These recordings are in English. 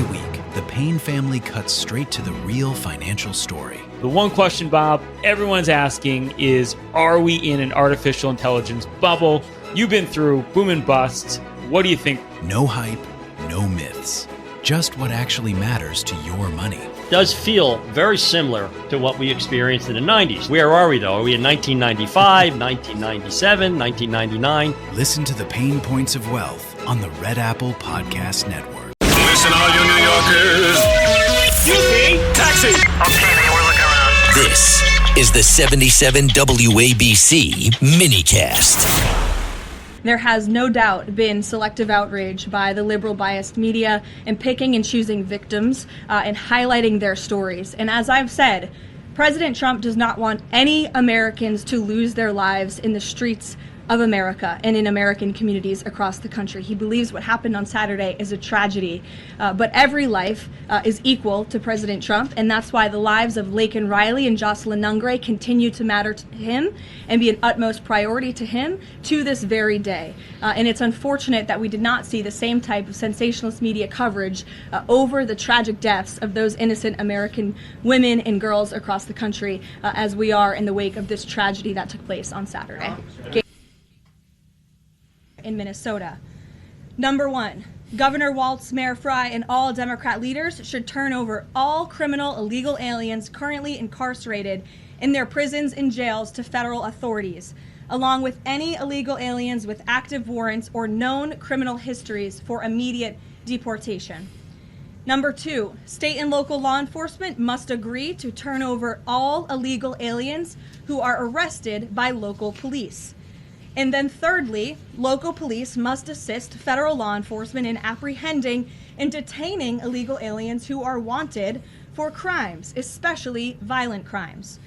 Every week, the Payne family cuts straight to the real financial story. The one question, Bob, everyone's asking is, are we in an artificial intelligence bubble? You've been through boom and bust. What do you think? No hype, no myths. Just what actually matters to your money. Does feel very similar to what we experienced in the 90s. Where are we, though? Are we in 1995, 1997, 1999? Listen to the Pain Points of Wealth on the Red Apple Podcast Network. Listen, all you New Yorkers. Taxi! Okay, man, we're looking around. This is the 77 WABC minicast. There has no doubt been selective outrage by the liberal biased media in picking and choosing victims and highlighting their stories. And as I've said, President Trump does not want any Americans to lose their lives in the streets of America and in American communities across the country. He believes what happened on Saturday is a tragedy, but every life is equal to President Trump, and that's why the lives of Laken Riley and Jocelyn Nungray continue to matter to him and be an utmost priority to him to this very day. And it's unfortunate that we did not see the same type of sensationalist media coverage over the tragic deaths of those innocent American women and girls across the country as we are in the wake of this tragedy that took place on Saturday. In Minnesota. Number one, Governor Walz, Mayor Fry, and all Democrat leaders should turn over all criminal illegal aliens currently incarcerated in their prisons and jails to federal authorities, along with any illegal aliens with active warrants or known criminal histories for immediate deportation. Number two, state and local law enforcement must agree to turn over all illegal aliens who are arrested by local police. And then thirdly, local police must assist federal law enforcement in apprehending and detaining illegal aliens who are wanted for crimes, especially violent crimes.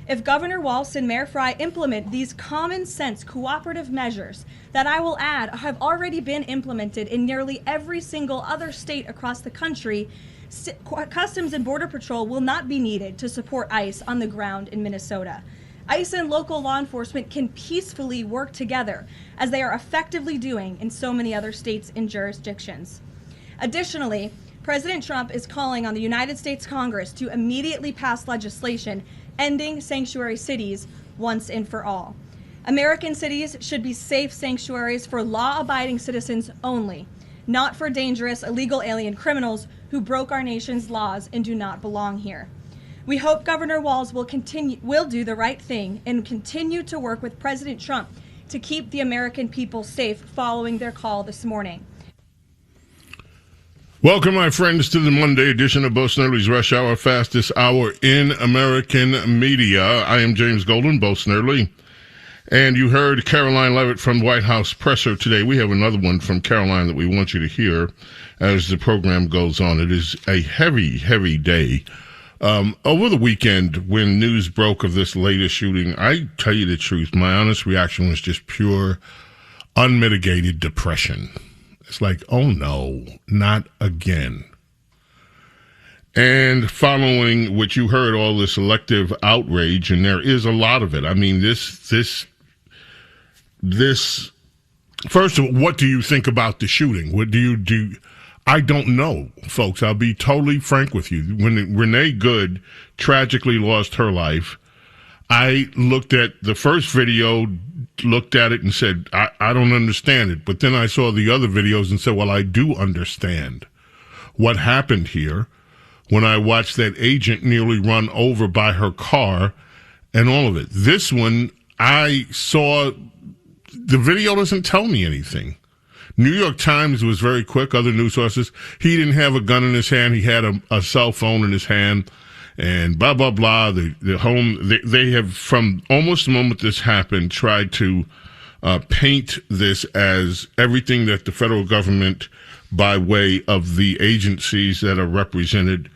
If Governor Walz and Mayor Fry implement these common sense cooperative measures that I will add have already been implemented in nearly every single other state across the country, Customs and Border Patrol will not be needed to support ICE on the ground in Minnesota. ICE and local law enforcement can peacefully work together, as they are effectively doing in so many other states and jurisdictions. Additionally, President Trump is calling on the United States Congress to immediately pass legislation ending sanctuary cities once and for all. American cities should be safe sanctuaries for law-abiding citizens only, not for dangerous illegal alien criminals who broke our nation's laws and do not belong here. We hope Governor Walz will do the right thing and continue to work with President Trump to keep the American people safe following their call this morning. Welcome, my friends, to the Monday edition of Bo Snerdly's Rush Hour, fastest hour in American media. I am James Golden, Bo Snerdly, and you heard Caroline Levitt from White House Presser today. We have another one from Caroline that we want you to hear as the program goes on. It is a heavy, heavy day. Over the weekend, when news broke of this latest shooting, I tell you the truth, my honest reaction was just pure, unmitigated depression. It's like, oh no, not again. And following what you heard, all this selective outrage, and there is a lot of it. I mean, this. First of all, what do you think about the shooting? What do you do? I don't know, folks. I'll be totally frank with you. When Renee Good tragically lost her life, I looked at the first video, looked at it and said, I don't understand it. But then I saw the other videos and said, well, I do understand what happened here when I watched that agent nearly run over by her car and all of it. This one, I saw, the video doesn't tell me anything. New York Times was very quick, other news sources. He didn't have a gun in his hand. He had a cell phone in his hand and blah, blah, blah. They have, from almost the moment this happened, tried to paint this as everything that the federal government, by way of the agencies that are represented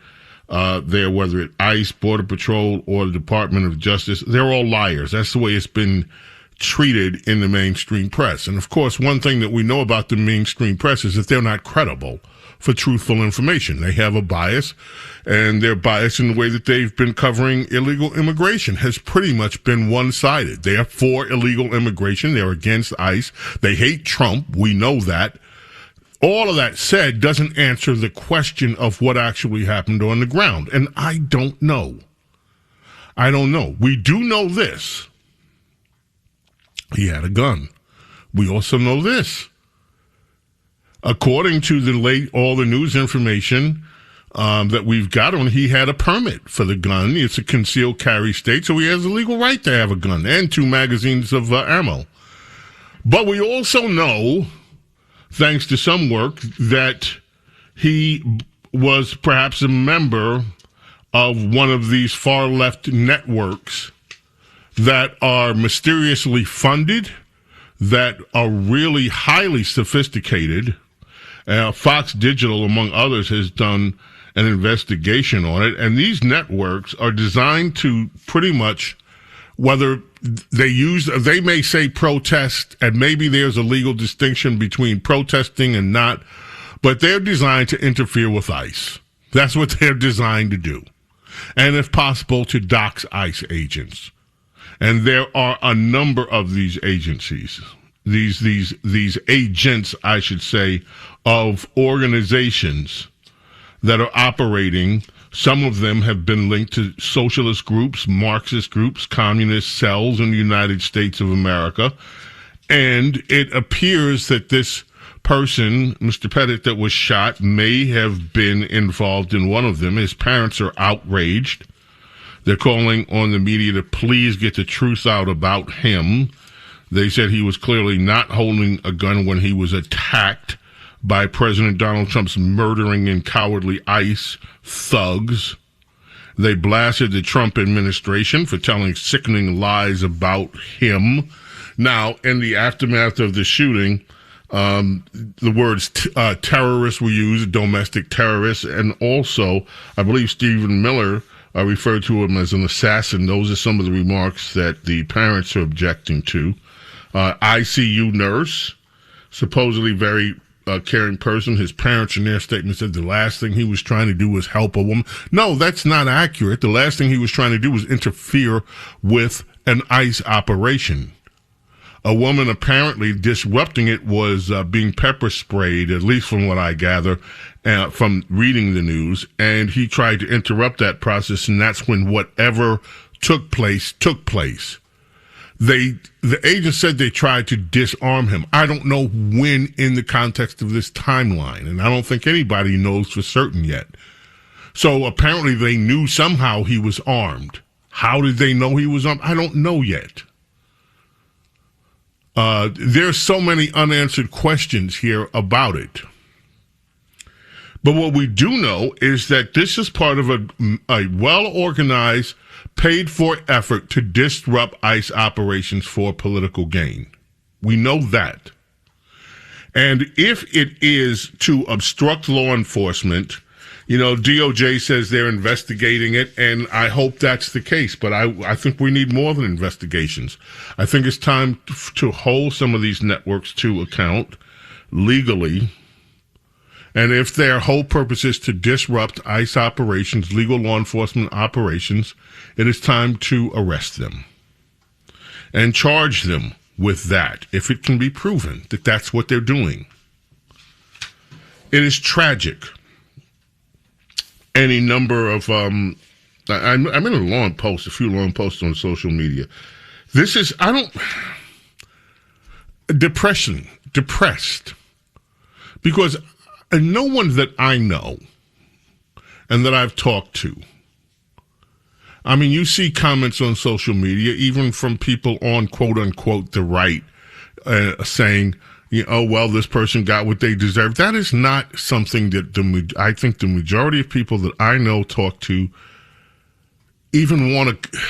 there, whether it's ICE, Border Patrol, or the Department of Justice, they're all liars. That's the way it's been treated in the mainstream press. And of course, one thing that we know about the mainstream press is that they're not credible for truthful information. They have a bias, and their bias in the way that they've been covering illegal immigration has pretty much been one-sided. They are for illegal immigration. They're against ICE. They hate Trump. We know that. all of that said doesn't answer the question of what actually happened on the ground. And I don't know. I don't know. We do know this. He had a gun. We also know this. According to all the news information that we've got on, he had a permit for the gun. It's a concealed carry state, so he has a legal right to have a gun and 2 magazines of ammo. But we also know, thanks to some work, that he was perhaps a member of one of these far-left networks that are mysteriously funded, that are really highly sophisticated. Fox Digital, among others, has done an investigation on it, and these networks are designed to pretty much, whether they may say protest, and maybe there's a legal distinction between protesting and not, but they're designed to interfere with ICE. That's what they're designed to do. And if possible, to dox ICE agents. And there are a number of these agencies, these agents, I should say, of organizations that are operating. Some of them have been linked to socialist groups, Marxist groups, communist cells in the United States of America. And it appears that this person, Mr. Pettit, that was shot, may have been involved in one of them. His parents are outraged. They're calling on the media to please get the truth out about him. They said he was clearly not holding a gun when he was attacked by President Donald Trump's murdering and cowardly ICE thugs. They blasted the Trump administration for telling sickening lies about him. Now, in the aftermath of the shooting, the words terrorists were used, domestic terrorists, and also, I believe Stephen Miller referred to him as an assassin. Those are some of the remarks that the parents are objecting to. ICU nurse, supposedly very caring person. His parents in their statement said the last thing he was trying to do was help a woman. No, that's not accurate. The last thing he was trying to do was interfere with an ICE operation. A woman apparently disrupting it was being pepper sprayed, at least from what I gather, from reading the news, and he tried to interrupt that process, and that's when whatever took place. The agent said they tried to disarm him. I don't know when in the context of this timeline, and I don't think anybody knows for certain yet. So apparently they knew somehow he was armed. How did they know he was armed? I don't know yet. There's so many unanswered questions here about it. But what we do know is that this is part of a well-organized, paid-for effort to disrupt ICE operations for political gain. We know that. And if it is to obstruct law enforcement, DOJ says they're investigating it, and I hope that's the case. But I think we need more than investigations. I think it's time to hold some of these networks to account legally. And if their whole purpose is to disrupt ICE operations, legal law enforcement operations, it is time to arrest them and charge them with that, if it can be proven that that's what they're doing. It is tragic. Any number of, I'm in a few long posts on social media. This is, depressed. Because no one that I know and that I've talked to, you see comments on social media, even from people on quote unquote the right, saying, this person got what they deserve. That is not something that I think the majority of people that I know, talk to, even want to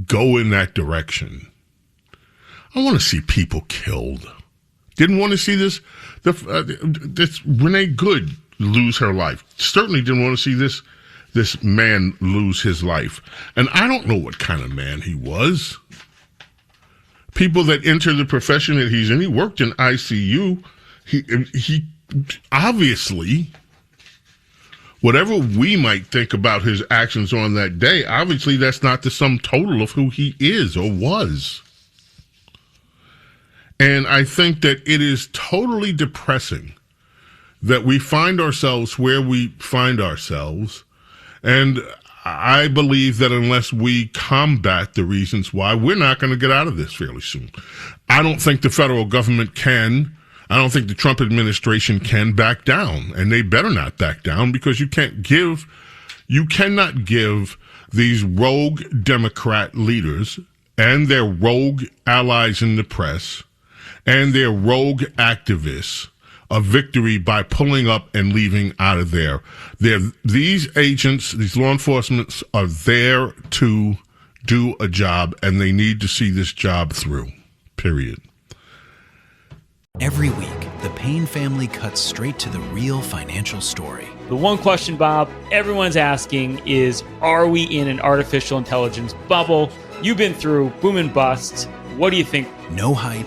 go in that direction. I want to see people killed. Didn't want to see this Renee Good lose her life. Certainly didn't want to see this man lose his life. And I don't know what kind of man he was. People that enter the profession that he's in, he worked in ICU. He obviously, whatever we might think about his actions on that day, obviously that's not the sum total of who he is or was. And I think that it is totally depressing that we find ourselves where we find ourselves. And I believe that unless we combat the reasons why, we're not going to get out of this fairly soon. I don't think the federal government can. I don't think the Trump administration can back down, and they better not back down, because you cannot give these rogue Democrat leaders and their rogue allies in the press and their rogue activists a victory by pulling up and leaving out of there. These agents, these law enforcement are there to do a job, and they need to see this job through, period. Every week, the Payne family cuts straight to the real financial story. The one question, Bob, everyone's asking is, are we in an artificial intelligence bubble? You've been through boom and bust. What do you think? No hype,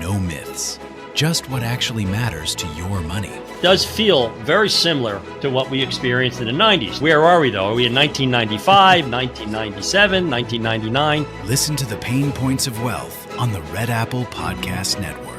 no myths. Just what actually matters to your money. Does feel very similar to what we experienced in the 90s. Where are we, though? Are we in 1995, 1997, 1999? Listen to the Pain Points of Wealth on the Red Apple Podcast Network.